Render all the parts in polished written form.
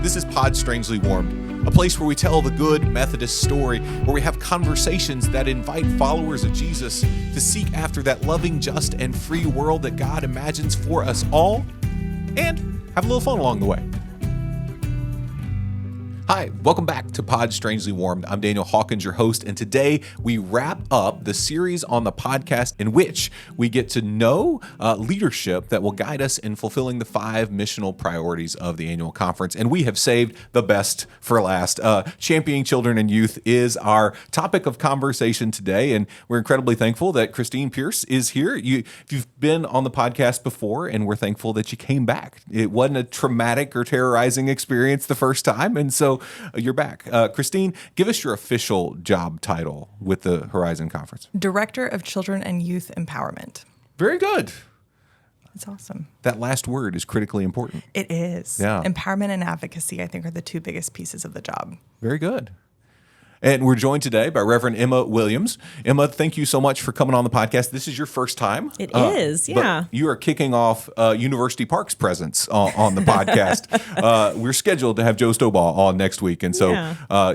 This is Pod Strangely Warmed, a place where we tell the good Methodist story, where we have conversations that invite followers of Jesus to seek after that loving, just, and free world that God imagines for us all, and have a little fun along the way. Hi, welcome back to Pod Strangely Warmed. I'm Daniel Hawkins, your host, and today we wrap up the series on the podcast in which we get to know leadership that will guide us in fulfilling the 5 missional priorities of the annual conference. And we have saved the best for last. Championing children and youth is our topic of conversation today, and we're incredibly thankful that Christine Peirce is here. If you've been on the podcast before, and we're thankful that you came back. It wasn't a traumatic or terrorizing experience the first time, and so you're back. Christine, give us your official job title with the Horizon Conference. Director of Children and Youth Empowerment. Very good. That's awesome. That last word is critically important. It is. Yeah. Empowerment and advocacy, I think, are the 2 biggest pieces of the job. Very good. And we're joined today by Reverend Emma Williams. Emma, thank you so much for coming on the podcast. This is your first time. It is, yeah. But you are kicking off University Park's presence on the podcast. We're scheduled to have Joe Stovall on next week, and so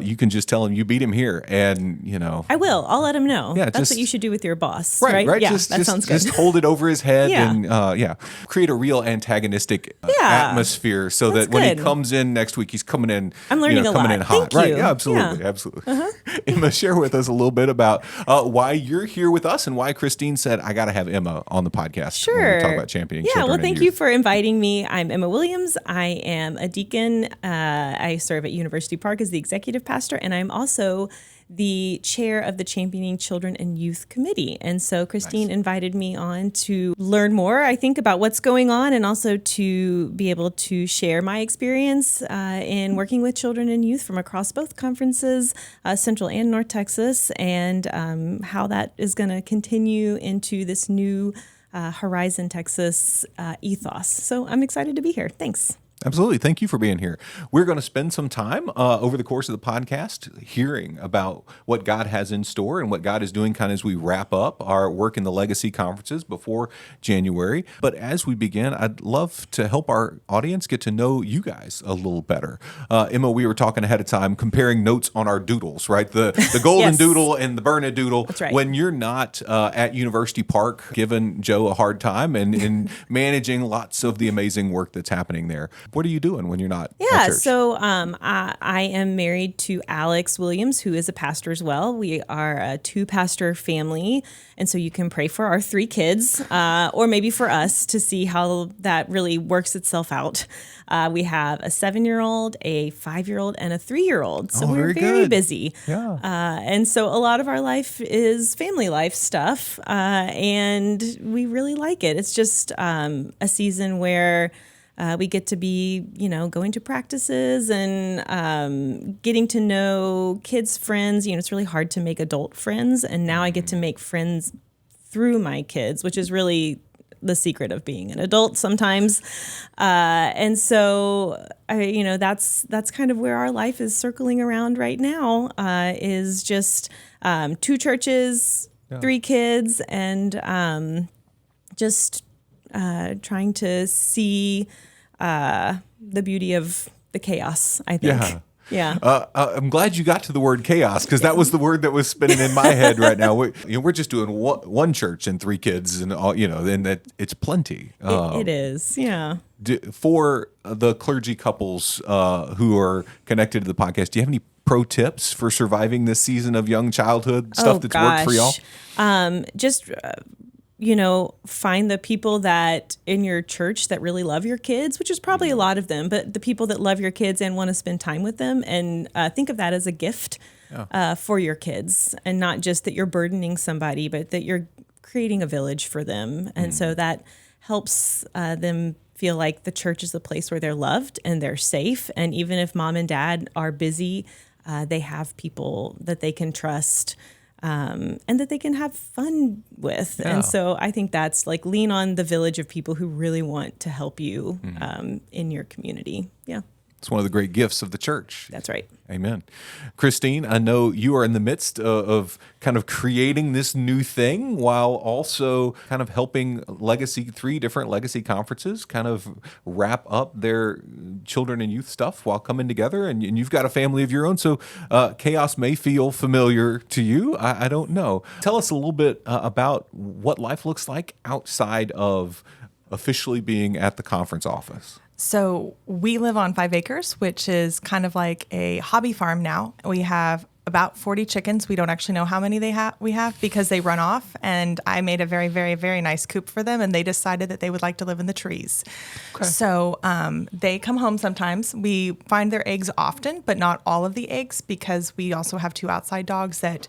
you can just tell him you beat him here, and you know. I will. I'll let him know. Yeah, that's what you should do with your boss, right? Yeah, that sounds good. Just hold it over his head, Yeah. and create a real antagonistic atmosphere, so that when he comes in next week, he's coming in. I'm learning a lot. In hot. Thank you. Right? Yeah, absolutely. Uh-huh. Emma, share with us a little bit about why you're here with us and why Christine said, I got to have Emma on the podcast. Sure. When we talk about championing children well, and thank youth. you for inviting me. I'm Emma Williams. I am a deacon. I serve at University Park as the executive pastor, and I'm also the chair of the Championing Children and Youth Committee. And so Christine invited me on to learn more, I think, about what's going on, and also to be able to share my experience in working with children and youth from across both conferences, Central and North Texas, and how that is going to continue into this new Horizon Texas ethos. So I'm excited to be here. Thanks. Absolutely. Thank you for being here. We're going to spend some time over the course of the podcast hearing about what God has in store and what God is doing kind of as we wrap up our work in the legacy conferences before January. But as we begin, I'd love to help our audience get to know you guys a little better. Emma, we were talking ahead of time, comparing notes on our doodles, right? The golden Yes. doodle and the Bernard doodle. That's right. When you're not at University Park giving Joe a hard time and managing lots of the amazing work that's happening there. What are you doing when you're not at church? So I am married to Alex Williams, who is a pastor as well. We are a 2-pastor family, and so you can pray for our 3 kids, or maybe for us to see how that really works itself out. We have a 7-year-old, a 5-year-old, and a 3-year-old. So we're very busy. Yeah. And so a lot of our life is family life stuff, and we really like it. It's just a season where we get to be, going to practices and getting to know kids' friends. It's really hard to make adult friends, and now I get to make friends through my kids, which is really the secret of being an adult sometimes. And so, that's kind of where our life is circling around right now, is just 2 churches, 3 kids, and just trying to see the beauty of the chaos, I think. Yeah. I'm glad you got to the word chaos, because that was the word that was spinning in my head right now. We're just doing one church and 3 kids, and all, and that it's plenty. It is, yeah. For the clergy couples who are connected to the podcast, do you have any pro tips for surviving this season of young childhood stuff that's worked for y'all? Just find the people that in your church that really love your kids, which is probably a lot of them, but the people that love your kids and want to spend time with them, and think of that as a gift for your kids, and not just that you're burdening somebody, but that you're creating a village for them. And so that helps them feel like the church is the place where they're loved and they're safe. And even if mom and dad are busy, they have people that they can trust, and that they can have fun with. Yeah. And so I think that's like, lean on the village of people who really want to help you in your community. Yeah. It's one of the great gifts of the church. That's right. Amen. Christine, I know you are in the midst of kind of creating this new thing while also kind of helping three different legacy conferences kind of wrap up their children and youth stuff while coming together. And you've got a family of your own. So chaos may feel familiar to you. I don't know. Tell us a little bit about what life looks like outside of officially being at the conference office. So we live on 5 acres, which is kind of like a hobby farm now. We have about 40 chickens. We don't actually know how many we have because they run off. And I made a very, very, very nice coop for them, and they decided that they would like to live in the trees. Okay. So they come home sometimes. We find their eggs often, but not all of the eggs, because we also have 2 outside dogs that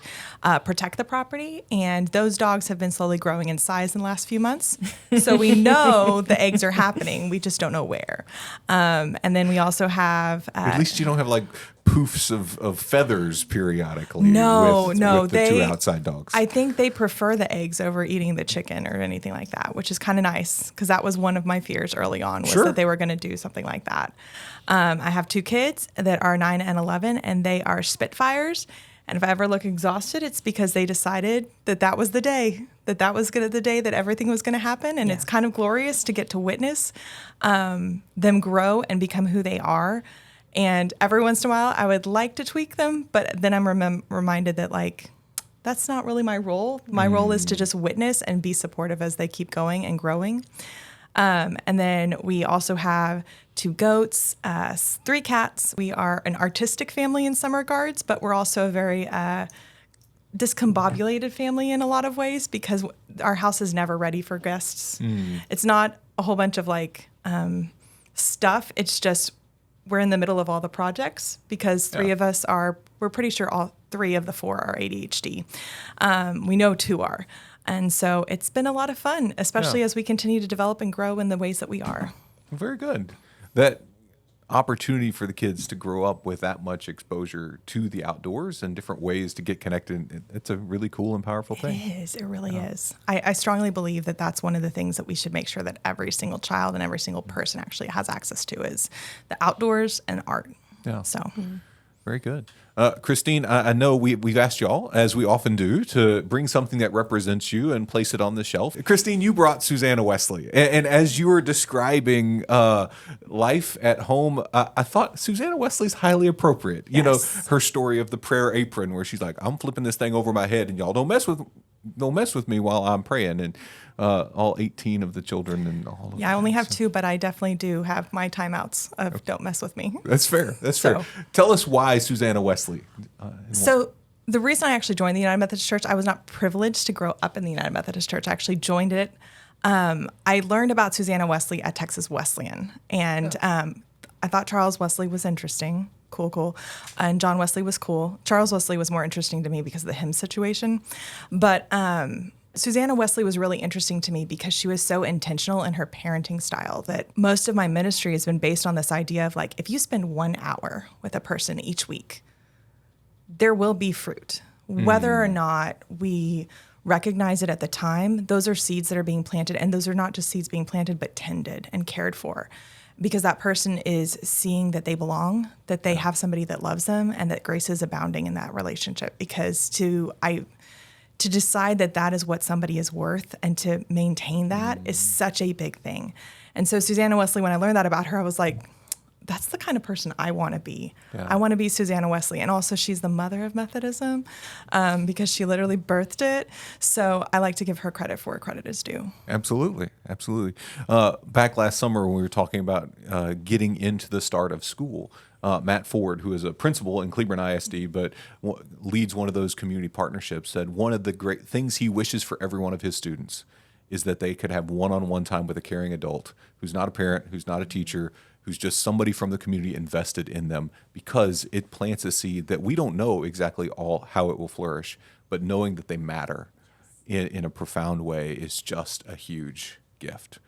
protect the property. And those dogs have been slowly growing in size in the last few months. So we know the eggs are happening. We just don't know where. And then we also have... At least you don't have like poofs of feathers periodically No, with the 2 outside dogs. I think they prefer the eggs over eating the chicken or anything like that, which is kind of nice, because that was one of my fears early on, was that they were going to do something like that. I have 2 kids that are 9 and 11, and they are Spitfires. And if I ever look exhausted, it's because they decided that was the day, that was the day that everything was going to happen. And it's kind of glorious to get to witness them grow and become who they are. And every once in a while, I would like to tweak them, but then I'm reminded that, like, that's not really my role. My role is to just witness and be supportive as they keep going and growing. And then we also have 2 goats, 3 cats. We are an artistic family in some regards, but we're also a very discombobulated family in a lot of ways, because our house is never ready for guests. It's not a whole bunch of stuff. It's just we're in the middle of all the projects, because 3 of us we're pretty sure all 3 of the 4 are ADHD. We know 2 are. And so it's been a lot of fun, especially as we continue to develop and grow in the ways that we are. Very good. That opportunity for the kids to grow up with that much exposure to the outdoors and different ways to get connected, it's a really cool and powerful thing. It is. It really is. I strongly believe that that's one of the things that we should make sure that every single child and every single person actually has access to, is the outdoors and art. Yeah. So. Very good. Christine, I know we've asked y'all, as we often do, to bring something that represents you and place it on the shelf. Christine, you brought Susanna Wesley. And as you were describing life at home, I thought Susanna Wesley's highly appropriate. You know, her story of the prayer apron, where she's like, I'm flipping this thing over my head, and y'all don't mess with me while I'm praying. And all 18 of the children and all of that. I only have 2, but I definitely do have my timeouts of don't mess with me. That's fair. That's fair. Tell us why Susanna Wesley. So the reason I actually joined the United Methodist Church, I was not privileged to grow up in the United Methodist Church. I actually joined it. I learned about Susanna Wesley at Texas Wesleyan, and I thought Charles Wesley was interesting. Cool. And John Wesley was cool. Charles Wesley was more interesting to me because of the hymn situation. But Susanna Wesley was really interesting to me because she was so intentional in her parenting style, that most of my ministry has been based on this idea of, like, if you spend 1 hour with a person each week, there will be fruit. Whether or not we recognize it at the time, those are seeds that are being planted, and those are not just seeds being planted, but tended and cared for. Because that person is seeing that they belong, that they have somebody that loves them, and that grace is abounding in that relationship. Because to decide that is what somebody is worth and to maintain that is such a big thing. And so Susanna Wesley, when I learned that about her, I was like, that's the kind of person I want to be. Yeah. I want to be Susanna Wesley. And also she's the mother of Methodism because she literally birthed it. So I like to give her credit for where credit is due. Absolutely. Back last summer when we were talking about getting into the start of school, Matt Ford, who is a principal in Cleburne ISD, but leads one of those community partnerships, said one of the great things he wishes for every one of his students is that they could have one-on-one time with a caring adult who's not a parent, who's not a teacher, who's just somebody from the community invested in them, because it plants a seed that we don't know exactly how it will flourish, but knowing that they matter in a profound way is just a huge gift.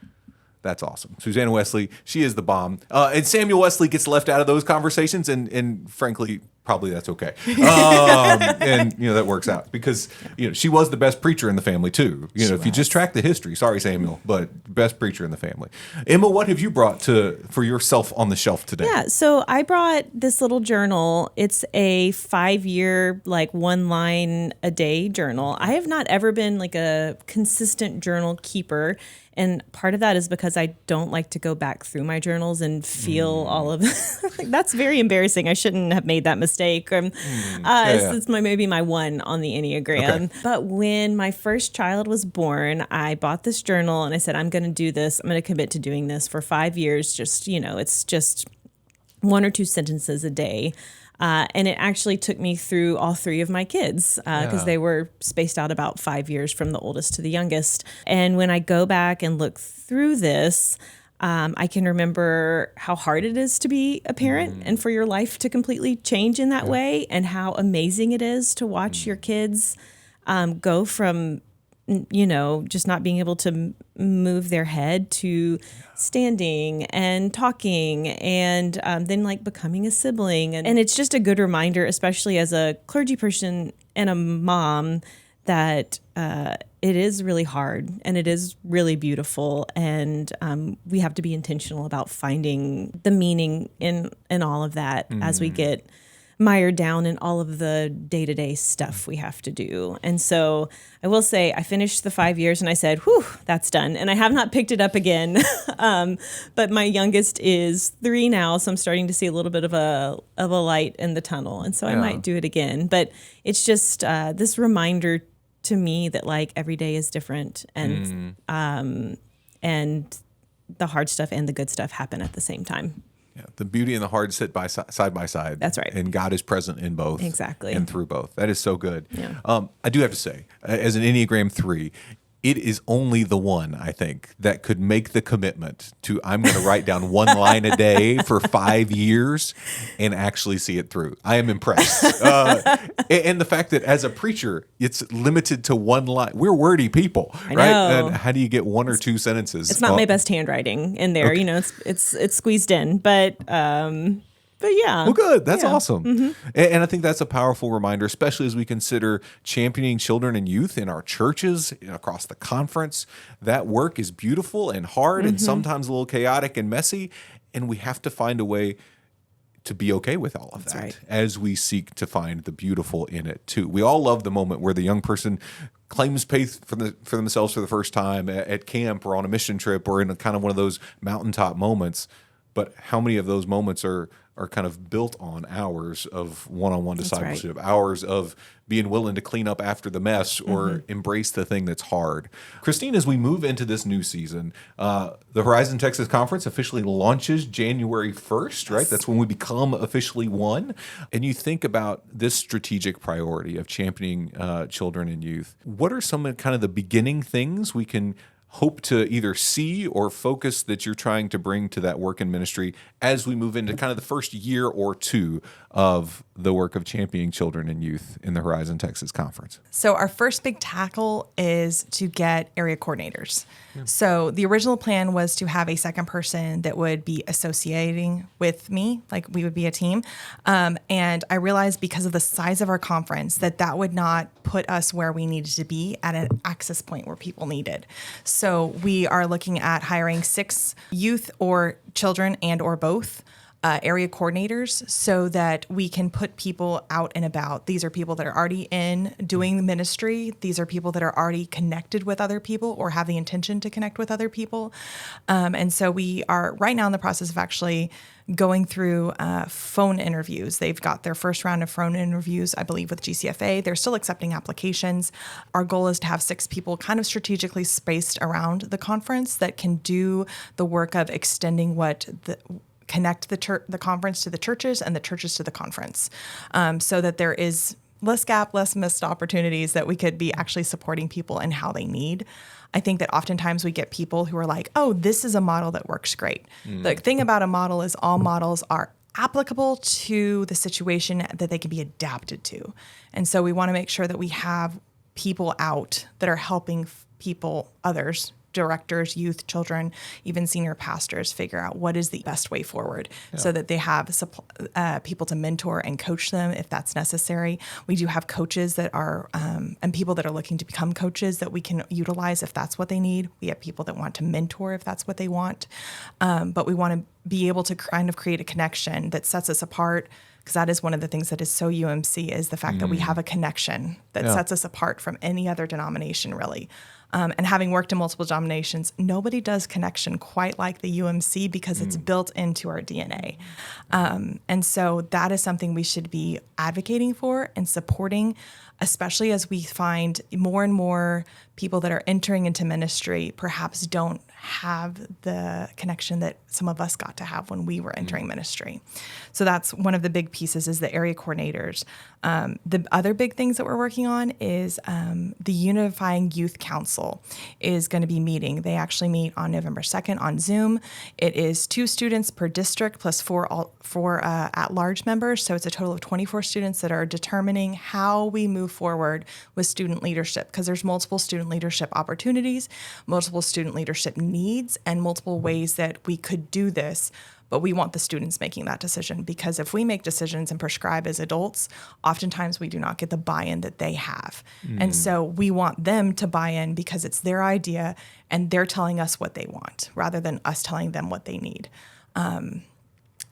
That's awesome. Susanna Wesley, she is the bomb. And Samuel Wesley gets left out of those conversations, and frankly, probably that's okay. And that works out because she was the best preacher in the family too. If you just track the history, sorry Samuel, but best preacher in the family. Emma, what have you brought for yourself on the shelf today? Yeah, so I brought this little journal. It's a 5-year, like 1 line a day journal. I have not ever been like a consistent journal keeper. And part of that is because I don't like to go back through my journals and feel all of that's very embarrassing. I shouldn't have made that mistake. It's maybe my 1 on the Enneagram. Okay. But when my first child was born, I bought this journal and I said, I'm going to do this. I'm going to commit to doing this for 5 years. Just, it's just 1 or 2 sentences a day. And it actually took me through all 3 of my kids because they were spaced out about 5 years from the oldest to the youngest. And when I go back and look through this, I can remember how hard it is to be a parent and for your life to completely change in that way, and how amazing it is to watch your kids go from just not being able to move their head to standing and talking and then like becoming a sibling. And it's just a good reminder, especially as a clergy person and a mom, that it is really hard and it is really beautiful. And we have to be intentional about finding the meaning in all of that as we get mired down in all of the day-to-day stuff we have to do. And so I will say I finished the 5 years and I said, whew, that's done. And I have not picked it up again. But my youngest is 3 now, so I'm starting to see a little bit of a light in the tunnel. And so I might do it again. But it's just this reminder to me that like every day is different, and the hard stuff and the good stuff happen at the same time. Yeah, the beauty and the hard sit side by side. That's right. And God is present in both. Exactly. And through both. That is so good. Yeah. I do have to say, as an Enneagram 3, it is only the one, I think, that could make the commitment to, I'm going to write down 1 line a day for 5 years and actually see it through. I am impressed. And the fact that as a preacher, it's limited to 1 line. We're wordy people, right? And how do you get 1 or 2 sentences? It's not my best handwriting in there. Okay. It's squeezed in, but yeah. Well, good. That's awesome. Mm-hmm. And I think that's a powerful reminder, especially as we consider championing children and youth in our churches, across the conference. That work is beautiful and hard and sometimes a little chaotic and messy. And we have to find a way to be okay with all of that as we seek to find the beautiful in it too. We all love the moment where the young person claims faith for themselves for the first time at camp or on a mission trip or in kind of one of those mountaintop moments. But how many of those moments are kind of built on hours of one-on-one discipleship, hours of being willing to clean up after the mess or embrace the thing that's hard. Christine, as we move into this new season, the Horizon Texas Conference officially launches January 1st, right? That's when we become officially one. And you think about this strategic priority of championing children and youth. What are some of kind of the beginning things we can hope to either see or focus that you're trying to bring to that work in ministry as we move into kind of the first year or 2 of the work of championing children and youth in the Horizon Texas Conference? So our first big tackle is to get area coordinators. Yeah. So the original plan was to have a second person that would be associating with me, like we would be a team. And I realized because of the size of our conference that would not put us where we needed to be at an access point where people needed. So we are looking at hiring 6 youth or children and or both area coordinators so that we can put people out and about. These are people that are already in doing the ministry. These are people that are already connected with other people or have the intention to connect with other people. And so we are right now in the process of actually going through phone interviews. They've got their first round of phone interviews, I believe, with GCFA. They're still accepting applications. Our goal is to have 6 people kind of strategically spaced around the conference that can do the work of extending connect the conference to the churches and the churches to the conference, so that there is less gap, less missed opportunities, that we could be actually supporting people in how they need. I think that oftentimes we get people who are like, oh, this is a model that works great. The thing about a model is all models are applicable to the situation that they can be adapted to. And so we want to make sure that we have people out that are helping others directors, youth, children, even senior pastors figure out what is the best way forward so that they have people to mentor and coach them if that's necessary. We do have coaches that are, and people that are looking to become coaches that we can utilize if that's what they need. We have people that want to mentor if that's what they want. But we want to be able to kind of create a connection that sets us apart, because that is one of the things that is so UMC, is the fact that we have a connection that sets us apart from any other denomination, really. And having worked in multiple denominations, nobody does connection quite like the UMC because it's built into our DNA. And so that is something we should be advocating for and supporting, especially as we find more and more people that are entering into ministry perhaps don't have the connection that some of us got to have when we were entering ministry. So that's one of the big pieces, is the area coordinators. The other big things that we're working on is the Unifying Youth Council is going to be meeting. They actually meet on November 2nd on Zoom. It is 2 students per district plus 4 at-large members. So it's a total of 24 students that are determining how we move forward with student leadership, because there's multiple student leadership opportunities, multiple student leadership needs, and multiple ways that we could do this. But we want the students making that decision, because if we make decisions and prescribe as adults, oftentimes we do not get the buy-in that they have. And so we want them to buy in because it's their idea and they're telling us what they want rather than us telling them what they need.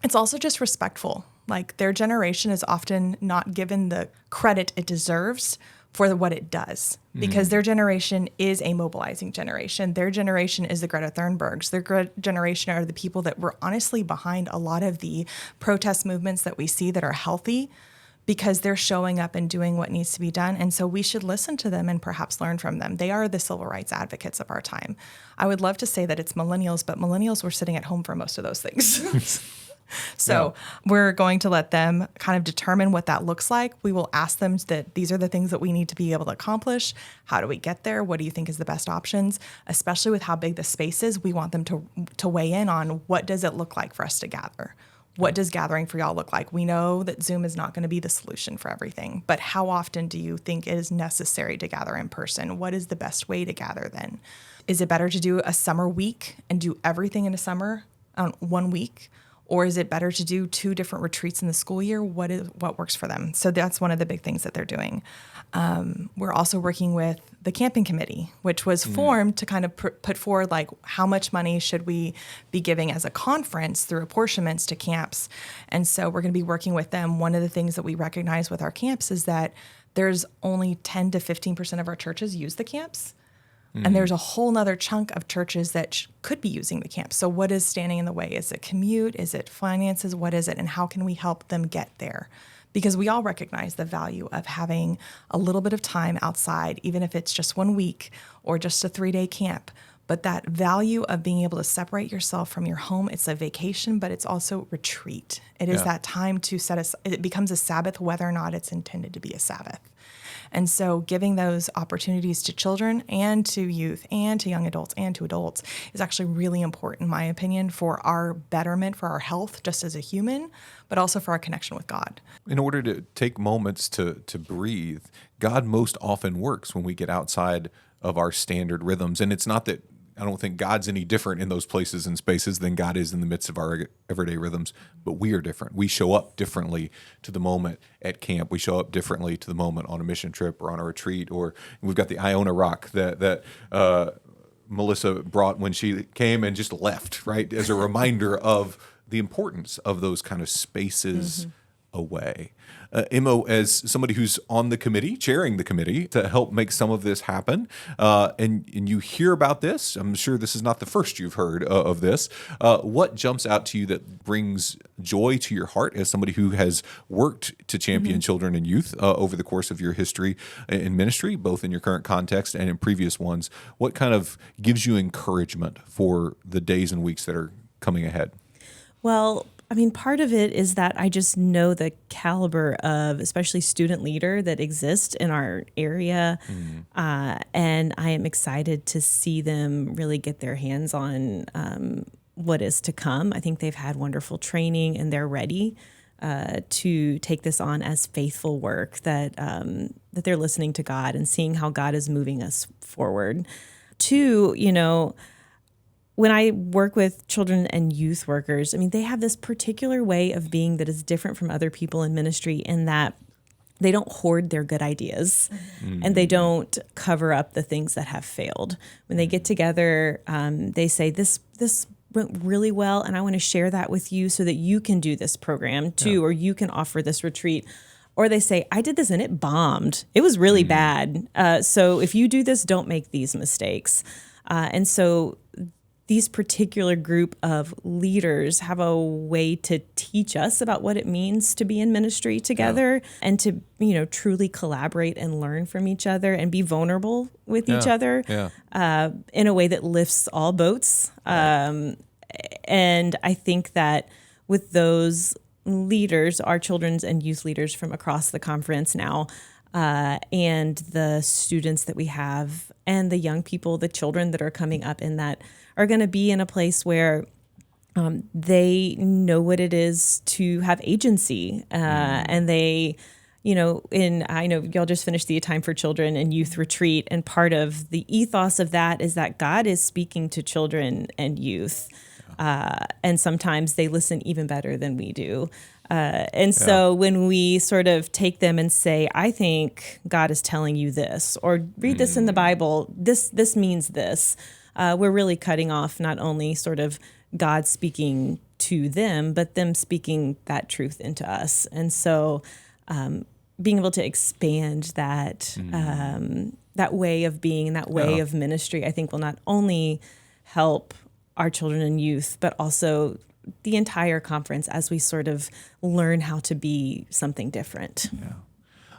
It's also just respectful. Like, their generation is often not given the credit it deserves for what it does, because their generation is a mobilizing generation. Their generation is the Greta Thunbergs. Their generation are the people that were honestly behind a lot of the protest movements that we see that are healthy, because they're showing up and doing what needs to be done. And so we should listen to them and perhaps learn from them. They are the civil rights advocates of our time. I would love to say that it's millennials, but millennials were sitting at home for most of those things. So we're going to let them kind of determine what that looks like. We will ask them that these are the things that we need to be able to accomplish. How do we get there? What do you think is the best options? Especially with how big the space is, we want them to weigh in on what does it look like for us to gather. What does gathering for y'all look like? We know that Zoom is not going to be the solution for everything, but how often do you think it is necessary to gather in person? What is the best way to gather then? Is it better to do a summer week and do everything in a summer, 1 week? Or is it better to do 2 different retreats in the school year? What works for them? So that's one of the big things that they're doing. We're also working with the camping committee, which was formed to kind of put forward, like, how much money should we be giving as a conference through apportionments to camps? And so we're going to be working with them. One of the things that we recognize with our camps is that there's only 10 to 15% of our churches use the camps. And there's a whole nother chunk of churches that could be using the camp. So what is standing in the way? Is it commute? Is it finances? What is it? And how can we help them get there? Because we all recognize the value of having a little bit of time outside, even if it's just 1 week or just a 3-day camp. But that value of being able to separate yourself from your home, it's a vacation, but it's also retreat. It is that time to it becomes a Sabbath, whether or not it's intended to be a Sabbath. And so giving those opportunities to children and to youth and to young adults and to adults is actually really important, in my opinion, for our betterment, for our health, just as a human, but also for our connection with God. In order to take moments to breathe, God most often works when we get outside of our standard rhythms. And it's not that I don't think God's any different in those places and spaces than God is in the midst of our everyday rhythms, but we are different. We show up differently to the moment at camp. We show up differently to the moment on a mission trip or on a retreat, or we've got the Iona Rock that Melissa brought when she came and just left, right, as a reminder of the importance of those kind of spaces away. Imo, as somebody who's on the committee, chairing the committee to help make some of this happen, and you hear about this, I'm sure this is not the first you've heard of this. What jumps out to you that brings joy to your heart as somebody who has worked to champion children and youth over the course of your history in ministry, both in your current context and in previous ones? What kind of gives you encouragement for the days and weeks that are coming ahead? Well, I mean, part of it is that I just know the caliber of especially student leader that exists in our area. And I am excited to see them really get their hands on what is to come. I think they've had wonderful training and they're ready to take this on as faithful work, that they're listening to God and seeing how God is moving us forward. Two, when I work with children and youth workers, I mean, they have this particular way of being that is different from other people in ministry in that they don't hoard their good ideas and they don't cover up the things that have failed. When they get together, they say, this went really well, and I want to share that with you so that you can do this program too, or you can offer this retreat. Or they say, I did this and it bombed. It was really bad. So if you do this, don't make these mistakes. And so these particular group of leaders have a way to teach us about what it means to be in ministry together and to, truly collaborate and learn from each other and be vulnerable with each other in a way that lifts all boats. And I think that with those leaders, our children's and youth leaders from across the conference now, and the students that we have and the young people, the children that are coming up in that are going to be in a place where they know what it is to have agency. And they, I know y'all just finished the Time for Children and Youth Retreat. And part of the ethos of that is that God is speaking to children and youth. And sometimes they listen even better than we do. So when we sort of take them and say, I think God is telling you this, or read this in the Bible, this means this, we're really cutting off not only sort of God speaking to them, but them speaking that truth into us. And so being able to expand that that way of being and that way of ministry, I think will not only help our children and youth, but also the entire conference as we sort of learn how to be something different. Yeah.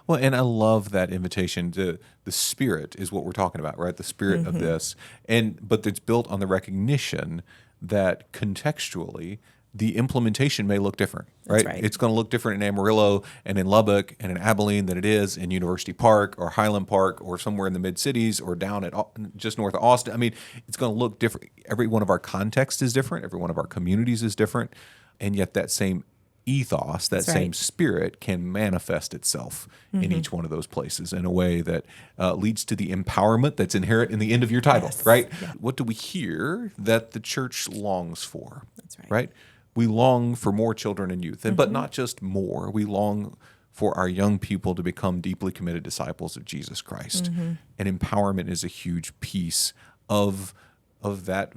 Well, and I love that invitation to the spirit is what we're talking about, right? The spirit of this. But it's built on the recognition that contextually the implementation may look different, right? That's right. It's going to look different in Amarillo and in Lubbock and in Abilene than it is in University Park or Highland Park or somewhere in the mid-cities or down at just north of Austin. I mean, it's going to look different. Every one of our contexts is different. Every one of our communities is different. And yet that same ethos, that same spirit can manifest itself in each one of those places in a way that leads to the empowerment that's inherent in the end of your title, right? Yeah. What do we hear that the church longs for? That's right. Right? We long for more children and youth, but not just more. We long for our young people to become deeply committed disciples of Jesus Christ. And empowerment is a huge piece of that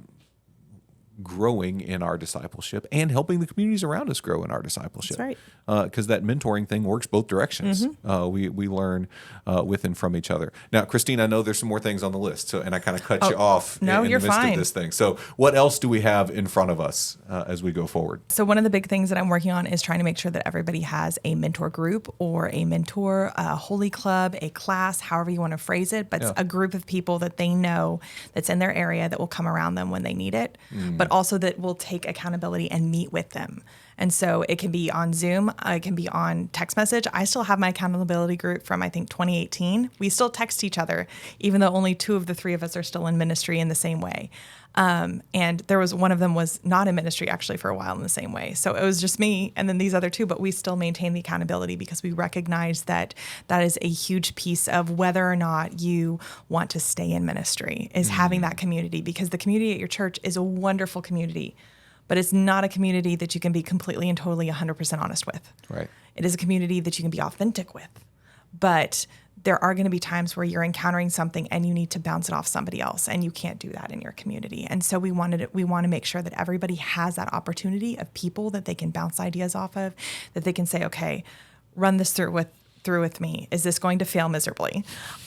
growing in our discipleship and helping the communities around us grow in our discipleship. That's right. Because that mentoring thing works both directions. We learn with and from each other. Now, Christine, I know there's some more things on the list, and I kind of cut you off in the midst of this thing. So what else do we have in front of us as we go forward? So one of the big things that I'm working on is trying to make sure that everybody has a mentor group or a mentor, a holy club, a class, however you want to phrase it, but it's a group of people that they know that's in their area that will come around them when they need it, but also that will take accountability and meet with them. And so it can be on Zoom, it can be on text message. I still have my accountability group from, I think, 2018. We still text each other, even though only 2 of the 3 of us are still in ministry in the same way. And there was one of them was not in ministry actually for a while in the same way. So it was just me and then these other 2, but we still maintain the accountability because we recognize that that is a huge piece of whether or not you want to stay in ministry is having that community, because the community at your church is a wonderful community, but it's not a community that you can be completely and totally 100% honest with. Right. It is a community that you can be authentic with, but there are going to be times where you're encountering something and you need to bounce it off somebody else, and you can't do that in your community. And so we want to make sure that everybody has that opportunity of people that they can bounce ideas off of, that they can say, okay, run this through with me. Is this going to fail miserably?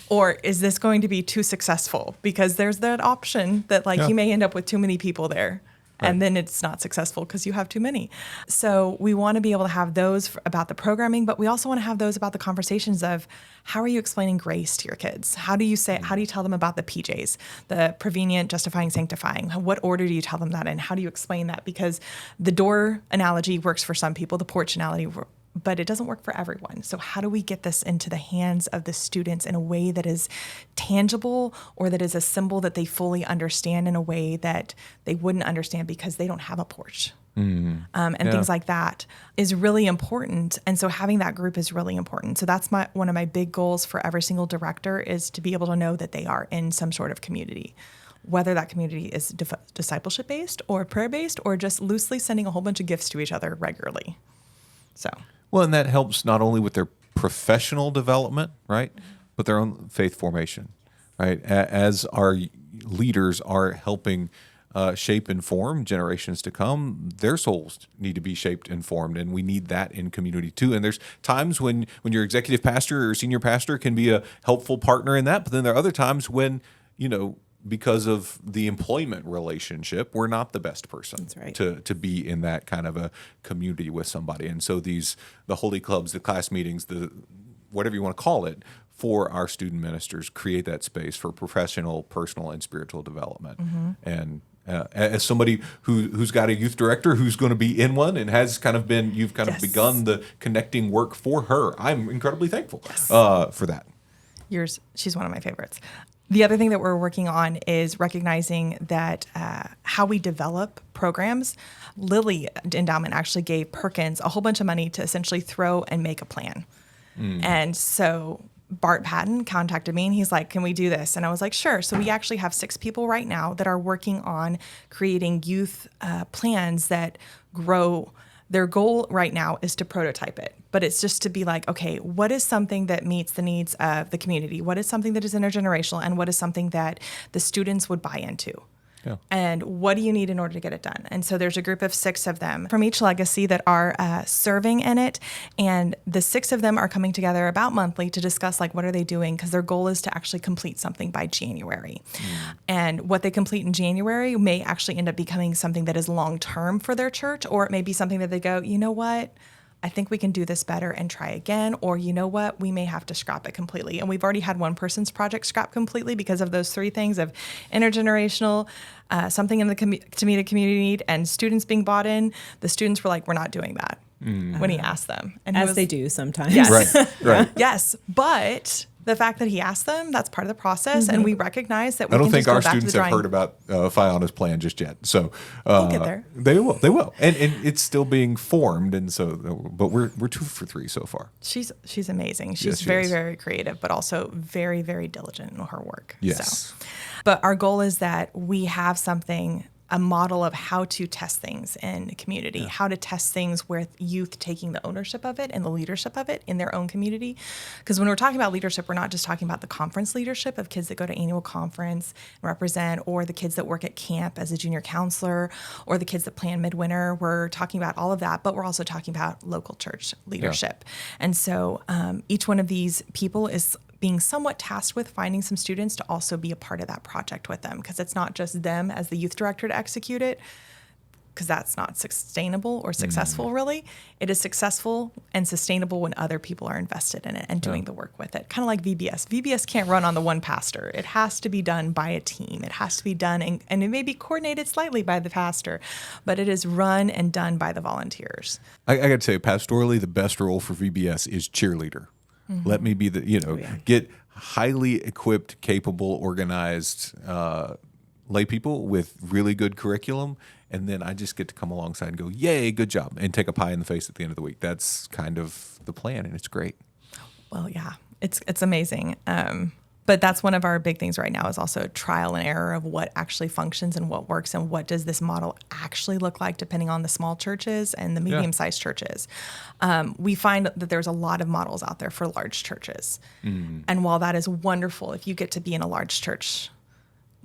Or is this going to be too successful? Because there's that option that you may end up with too many people there. Right. And then it's not successful because you have too many. So we want to be able to have those about the programming, but we also want to have those about the conversations of how are you explaining grace to your kids? How do you tell them about the PJs, the prevenient, justifying, sanctifying? What order do you tell them that in? How do you explain that? Because the door analogy works for some people, the porch analogy but it doesn't work for everyone. So how do we get this into the hands of the students in a way that is tangible, or that is a symbol that they fully understand in a way that they wouldn't understand because they don't have a porch? Things like that is really important. And so having that group is really important. So that's one of my big goals for every single director is to be able to know that they are in some sort of community. whether that community is discipleship based or prayer based or just loosely sending a whole bunch of gifts to each other regularly. So, well, and that helps not only with their professional development, right, but their own faith formation, right? As our leaders are helping shape and form generations to come, their souls need to be shaped and formed, and we need that in community too. And there's times when your executive pastor or senior pastor can be a helpful partner in that, but then there are other times when, because of the employment relationship, we're not the best person to be in that kind of a community with somebody. And so the holy clubs, the class meetings, the whatever you want to call it, for our student ministers, create that space for professional, personal, and spiritual development. And as somebody who's got a youth director who's going to be in one and has you've begun the connecting work for her, I'm incredibly thankful for that. She's one of my favorites. The other thing that we're working on is recognizing that how we develop programs. Lilly Endowment actually gave Perkins a whole bunch of money to essentially throw and make a plan. And so Bart Patton contacted me and he's like, can we do this? And I was like, sure. So we actually have 6 people right now that are working on creating youth plans that grow. Their goal right now is to prototype it, but it's just to be like, okay, what is something that meets the needs of the community? What is something that is intergenerational? And what is something that the students would buy into? Yeah. And what do you need in order to get it done? And so there's a group of 6 of them from each legacy that are serving in it. And the 6 of them are coming together about monthly to discuss what are they doing? Because their goal is to actually complete something by January. And what they complete in January may actually end up becoming something that is long-term for their church, or it may be something that they go, you know what? I think we can do this better and try again. Or you know what? We may have to scrap it completely. And we've already had one person's project scrapped completely because of those 3 things of intergenerational, something in the to meet a community need, and students being bought in. The students were like, we're not doing that when he asked them. And as they do sometimes. Yes. Right. Yes. But the fact that he asked them, that's part of the process. And we recognize that we I don't can think just go our back students to the have heard about Fiona's plan just yet. So they'll get there. They will. And it's still being formed. And so, but we're 2 for 3 so far. She's amazing. She's She very, is. very creative, but also very, very diligent in her work. Yes. So, but our goal is that we have a model of how to test things in the community, how to test things with youth taking the ownership of it and the leadership of it in their own community. Because when we're talking about leadership, we're not just talking about the conference leadership of kids that go to annual conference and represent, or the kids that work at camp as a junior counselor, or the kids that plan midwinter. We're talking about all of that, but we're also talking about local church leadership. And so each one of these people is being somewhat tasked with finding some students to also be a part of that project with them, because it's not just them as the youth director to execute it, because that's not sustainable or successful really. It is successful and sustainable when other people are invested in it and doing the work with it. Kind of like VBS. VBS can't run on the one pastor. It has to be done by a team. It has to be done, and it may be coordinated slightly by the pastor, but it is run and done by the volunteers. I got to say, pastorally, the best role for VBS is cheerleader. Let me be get highly equipped, capable, organized lay people with really good curriculum, and then I just get to come alongside and go, yay, good job, and take a pie in the face at the end of the week. That's kind of the plan, and it's great. Well, yeah, it's amazing. But that's one of our big things right now is also trial and error of what actually functions and what works, and what does this model actually look like depending on the small churches and the medium-sized churches. We find that there's a lot of models out there for large churches. And while that is wonderful, if you get to be in a large church,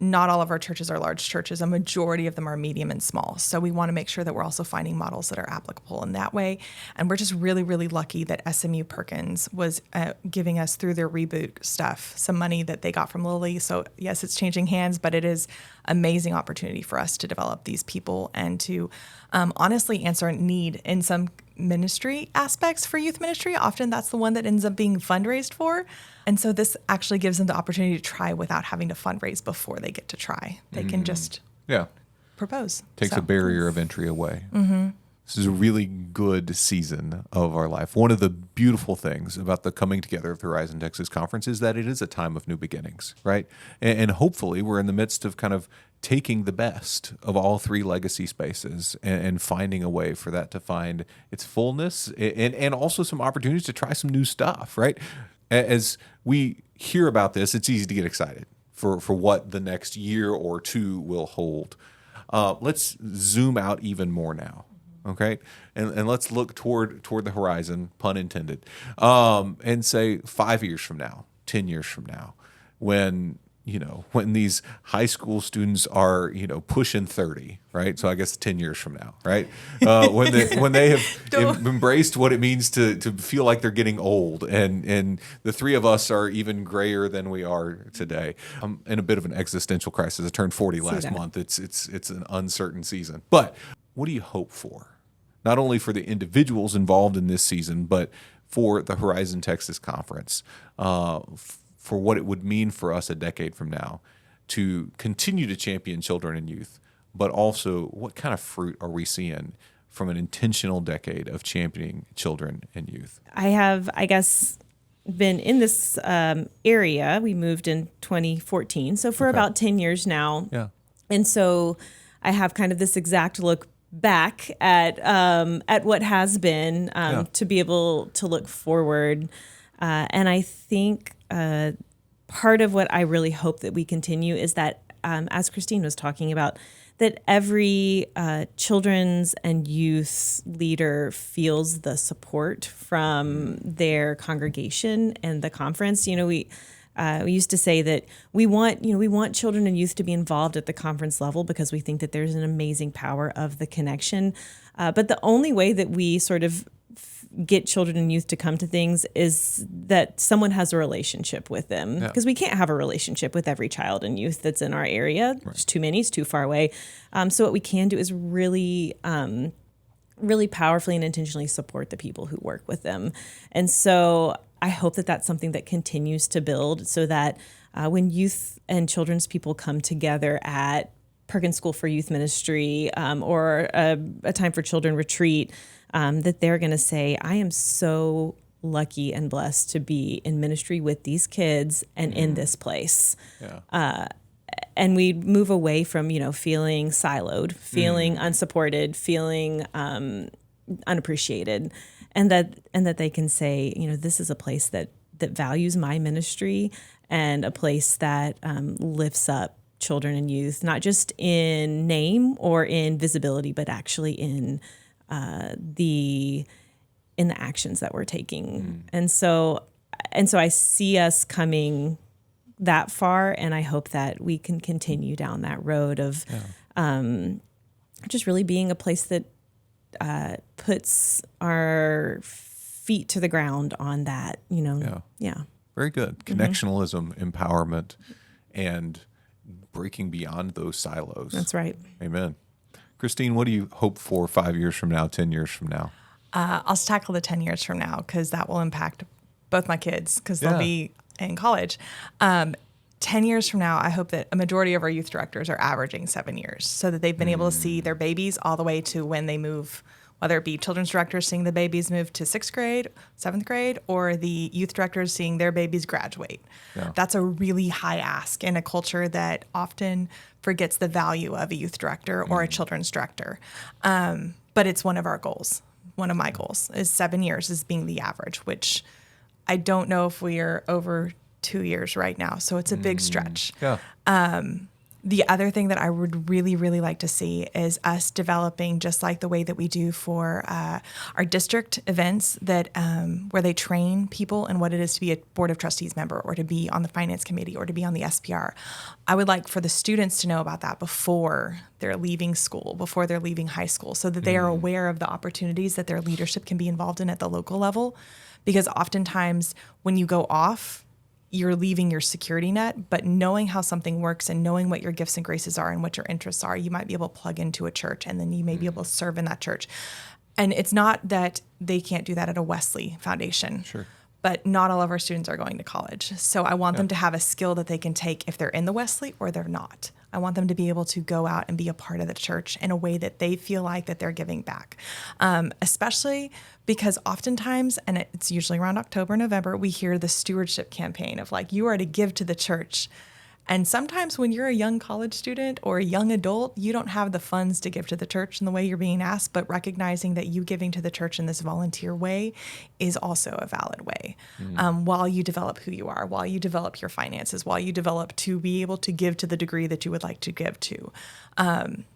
not all of our churches are large churches. A majority of them are medium and small. So we want to make sure that we're also finding models that are applicable in that way. And we're just really, really lucky that SMU Perkins was giving us, through their reboot stuff, some money that they got from Lilly. So yes, it's changing hands, but it is amazing opportunity for us to develop these people and to honestly answer a need in some ministry aspects for youth ministry. Often that's the one that ends up being fundraised for. And so this actually gives them the opportunity to try without having to fundraise before they get to try. They can just propose. Takes a barrier of entry away. This is a really good season of our life. One of the beautiful things about the coming together of the Horizon Texas Conference is that it is a time of new beginnings, right? And hopefully we're in the midst of kind of taking the best of all 3 legacy spaces and finding a way for that to find its fullness, and also some opportunities to try some new stuff, right? As we hear about this, it's easy to get excited for what the next year or two will hold. Let's zoom out even more now. Okay, and let's look toward the horizon, pun intended, and say 5 years from now, 10 years from now, when these high school students are pushing 30, right? So I guess 10 years from now, right? When they have embraced what it means to feel like they're getting old, and the three of us are even grayer than we are today. I'm in a bit of an existential crisis. I turned 40 last month. It's an uncertain season, but what do you hope for? Not only for the individuals involved in this season, but for the Horizon Texas Conference, for what it would mean for us a decade from now to continue to champion children and youth, but also what kind of fruit are we seeing from an intentional decade of championing children and youth? I have, I guess, been in this area. We moved in 2014, so for about 10 years now. Yeah. And so I have kind of this exact look back at what has been to be able to look forward. And I think part of what I really hope that we continue is that, as Christine was talking about, that every children's and youth leader feels the support from their congregation and the conference. We used to say that we want children and youth to be involved at the conference level because we think that there's an amazing power of the connection. But the only way that we sort of get children and youth to come to things is that someone has a relationship with them, because we can't have a relationship with every child and youth that's in our area. Right. There's too many, it's too far away. So what we can do is really powerfully and intentionally support the people who work with them. And so I hope that that's something that continues to build, so that when youth and children's people come together at Perkins School for Youth Ministry or a Time for Children retreat, that they're going to say, I am so lucky and blessed to be in ministry with these kids and in this place. Yeah. And we move away from, feeling siloed, feeling unsupported, feeling unappreciated, and that they can say, this is a place that values my ministry, and a place that lifts up children and youth, not just in name or in visibility, but actually in the actions that we're taking. And so I see us coming that far, and I hope that we can continue down that road of just really being a place that puts our feet to the ground on that, Yeah. Very good. Connectionalism, empowerment, and breaking beyond those silos. That's right. Amen. Christine, what do you hope for 5 years from now, 10 years from now? I'll tackle the 10 years from now, because that will impact both my kids, because they'll be in college. 10 years from now, I hope that a majority of our youth directors are averaging 7 years, so that they've been able to see their babies all the way to when they move, whether it be children's directors seeing the babies move to 6th grade, 7th grade, or the youth directors seeing their babies graduate. Yeah. That's a really high ask in a culture that often forgets the value of a youth director or a children's director. But it's one of our goals. One of my goals is 7 years as being the average, which I don't know if we are over 2 years right now. So it's a big stretch. Yeah. The other thing that I would really, really like to see is us developing, just like the way that we do for our district events, that where they train people in what it is to be a Board of Trustees member, or to be on the Finance Committee, or to be on the SPR. I would like for the students to know about that before they're leaving school, before they're leaving high school, so that they are aware of the opportunities that their leadership can be involved in at the local level. Because oftentimes when you go off, you're leaving your security net, but knowing how something works and knowing what your gifts and graces are and what your interests are, you might be able to plug into a church, and then you may be able to serve in that church. And it's not that they can't do that at a Wesley Foundation. Sure. But not all of our students are going to college. So I want them to have a skill that they can take if they're in the Wesley or they're not. I want them to be able to go out and be a part of the church in a way that they feel like that they're giving back. Especially because oftentimes, and it's usually around October, November, we hear the stewardship campaign of like, you are to give to the church. And sometimes when you're a young college student or a young adult, you don't have the funds to give to the church in the way you're being asked, but recognizing that you giving to the church in this volunteer way is also a valid way. While you develop who you are, while you develop your finances, while you develop to be able to give to the degree that you would like to give to.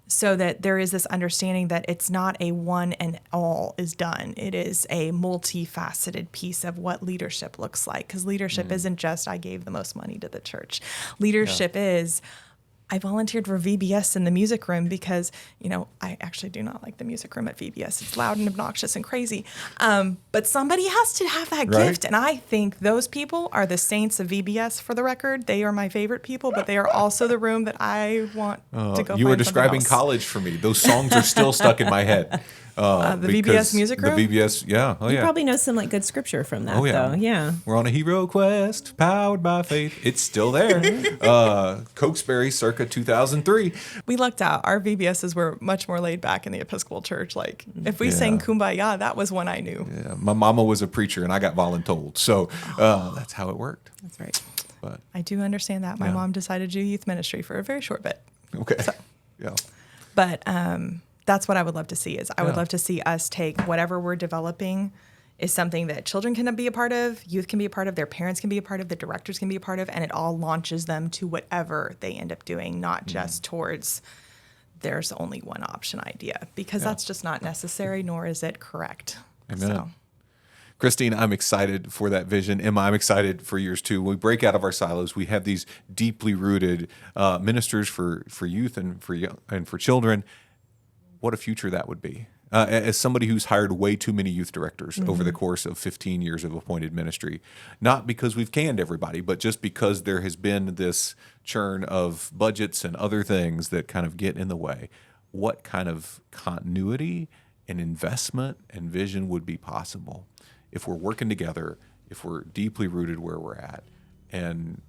So that there is this understanding that it's not a one and all is done. It is a multifaceted piece of what leadership looks like. Because leadership isn't just, I gave the most money to the church. Leadership is, I volunteered for VBS in the music room because, I actually do not like the music room at VBS. It's loud and obnoxious and crazy. But somebody has to have that gift. And I think those people are the saints of VBS, for the record. They are my favorite people, but they are also the room that I want to go. You were find describing else. college for me. Those songs are still stuck in my head. The VBS music room? The VBS, yeah. Oh, You yeah. probably know some good scripture from that, Oh, yeah. though. Yeah. We're on a hero quest, powered by faith. It's still there. Cokesbury, circa 2003. We lucked out. Our VBSs were much more laid back in the Episcopal Church. Like, if we sang Kumbaya, that was one I knew. Yeah, my mama was a preacher, and I got voluntold. So that's how it worked. That's right. But I do understand that. My mom decided to do youth ministry for a very short bit. okay, yeah. But that's what I would love to see. I would love to see us take whatever we're developing is something that children can be a part of, youth can be a part of, their parents can be a part of, the directors can be a part of, and it all launches them to whatever they end up doing, not just towards there's only one option idea, because that's just not necessary, nor is it correct. Amen. So. Christine, I'm excited for that vision. Emma, I'm excited for yours too. When we break out of our silos, we have these deeply rooted ministers for youth and for children. What a future that would be. As somebody who's hired way too many youth directors over the course of 15 years of appointed ministry, not because we've canned everybody, but just because there has been this churn of budgets and other things that kind of get in the way. What kind of continuity and investment and vision would be possible if we're working together, if we're deeply rooted where we're at, and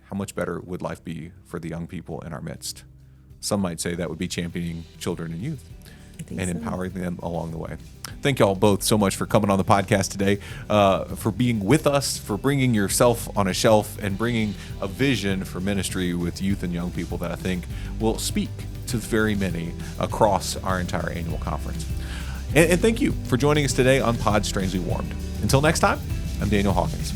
how much better would life be for the young people in our midst? Some might say that would be championing children and youth and empowering them along the way. Thank y'all both so much for coming on the podcast today, for being with us, for bringing yourself on a shelf and bringing a vision for ministry with youth and young people that I think will speak to very many across our entire annual conference. And thank you for joining us today on Pod Strangely Warmed. Until next time, I'm Daniel Hawkins.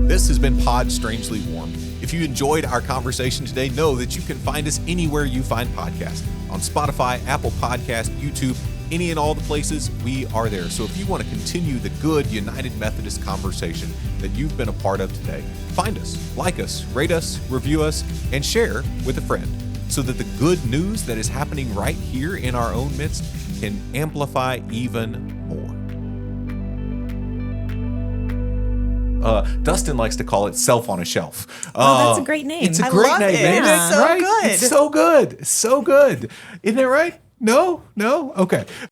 This has been Pod Strangely Warmed. If you enjoyed our conversation today, know that you can find us anywhere you find podcasts. On Spotify, Apple Podcast, YouTube, any and all the places, we are there. So if you want to continue the good United Methodist conversation that you've been a part of today, find us, like us, rate us, review us, and share with a friend so that the good news that is happening right here in our own midst can amplify even more. Dustin likes to call it Self on a Shelf. Oh, that's a great name. It's a I great love name, it. isn't It's so right? good. It's so good. So good. Isn't it right? No? Okay.